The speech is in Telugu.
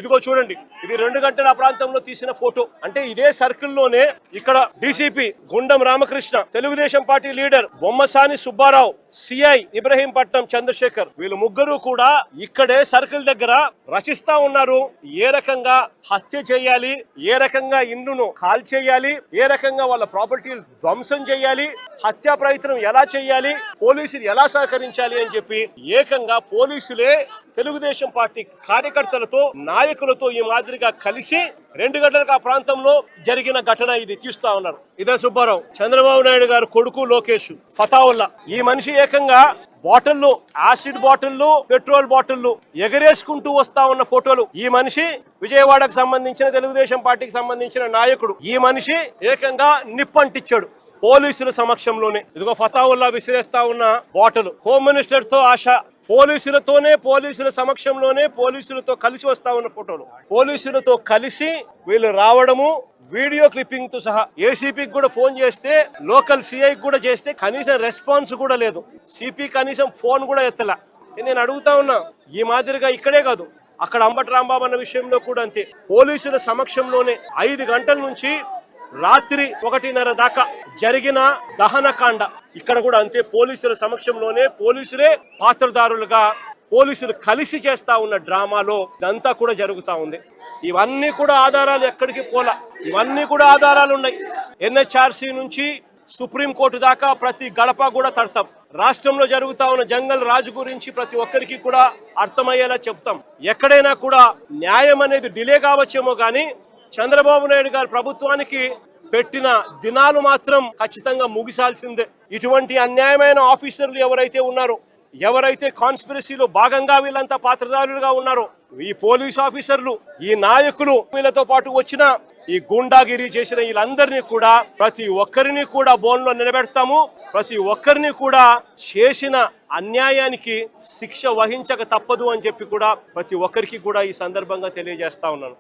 ఇదిగో చూడండి, ఇది 2 గంటల ప్రాంతంలో తీసిన ఫోటో. అంటే ఇదే సర్కిల్లోనే ఇక్కడ DCP Gundam Ramakrishna, Telugu Desam party leader Bommasani Subbarao, CI Ibrahimpatnam Chandrasekhar, వీళ్ళు ముగ్గురు కూడా ఇక్కడే సర్కిల్ దగ్గర రచిస్తా ఉన్నారు. ఏ రకంగా హత్య చేయాలి, ఏ రకంగా ఇండ్లను కాల్ చేయాలి, ఏ రకంగా వాళ్ళ ప్రాపర్టీలు ధ్వంసం చేయాలి, హత్యా ప్రయత్నం ఎలా చేయాలి, పోలీసులు ఎలా సహకరించాలి అని చెప్పి ఏకంగా పోలీసులే తెలుగుదేశం పార్టీ కార్యకర్తలతో నాయకులతో ఈ మాదిరిగా కలిసి 2 గంటలకు ఆ ప్రాంతంలో జరిగిన ఘటన ఇది తీస్తా ఉన్నారు. ఇదే సుబ్బారావు, చంద్రబాబు నాయుడు గారు కొడుకు లోకేష్, ఫతావుల్లా. ఈ మనిషి ఏకంగా బాటిల్లు, యాసిడ్ బాటిల్లు, పెట్రోల్ బాటిల్లు ఎగరేసుకుంటూ వస్తా ఉన్న ఫోటోలు. ఈ మనిషి విజయవాడకు సంబంధించిన తెలుగుదేశం పార్టీకి సంబంధించిన నాయకుడు. ఈ మనిషి ఏకంగా నిప్పంటిచ్చాడు పోలీసుల సమక్షంలోనే. ఇదిగో ఫతావుల్లా విసిరేస్తా ఉన్న బాటిల్. హోమ్ మినిస్టర్ తో ఆశ, పోలీసులతోనే, పోలీసుల సమక్షంలోనే పోలీసులతో కలిసి వస్తా ఉన్న ఫోటోలు. పోలీసులతో కలిసి వీళ్ళు రావడము, వీడియో క్లిప్పింగ్ తో సహా. ఏసీపీకి కూడా ఫోన్ చేస్తే, లోకల్ సిఐకి కూడా చేస్తే కనీసం రెస్పాన్స్ కూడా లేదు. సిపి కనీసం ఫోన్ కూడా ఎత్తలా. నేను అడుగుతా ఉన్నా, ఈ మాదిరిగా ఇక్కడే కాదు, అక్కడ అంబటి రాంబాబు అన్న విషయంలో కూడా అంతే. పోలీసుల సమక్షంలోనే 5 గంటల నుంచి రాత్రి 1:30 దాకా జరిగిన దహనకాండ ఇక్కడ కూడా అంతే. పోలీసుల సమక్షంలోనే పోలీసులే పాత్రదారులుగా, పోలీసులు కలిసి చేస్తా ఉన్న డ్రామాలో ఇదంతా కూడా జరుగుతా ఉంది. ఇవన్నీ కూడా ఆధారాలు ఎక్కడికి పోలా, ఇవన్నీ కూడా ఆధారాలు ఉన్నాయి. ఎన్హెచ్ఆర్సీ నుంచి సుప్రీంకోర్టు దాకా ప్రతి గడప కూడా తడతాం. రాష్ట్రంలో జరుగుతా ఉన్న జంగల్ రాజు గురించి ప్రతి ఒక్కరికి కూడా అర్థమయ్యేలా చెప్తాం. ఎక్కడైనా కూడా న్యాయం అనేది డిలే కావచ్చేమో కానీ చంద్రబాబు నాయుడు గారి ప్రభుత్వానికి పెట్టిన దినాలు మాత్రం ఖచ్చితంగా ముగిసాల్సిందే. ఇటువంటి అన్యాయమైన ఆఫీసర్లు ఎవరైతే ఉన్నారో, ఎవరైతే కాన్స్పిరసీలో భాగంగా వీళ్ళంతా పాత్రదారులుగా ఉన్నారో, ఈ పోలీస్ ఆఫీసర్లు, ఈ నాయకులు, వీళ్ళతో పాటు వచ్చిన ఈ గూండాగిరి చేసిన వీళ్ళందరినీ కూడా ప్రతి ఒక్కరిని కూడా బోన్లో నిలబెడతాము. ప్రతి ఒక్కరిని కూడా చేసిన అన్యాయానికి శిక్ష వహించక తప్పదు అని చెప్పి కూడా ప్రతి ఒక్కరికి కూడా ఈ సందర్భంగా తెలియజేస్తా ఉన్నాను.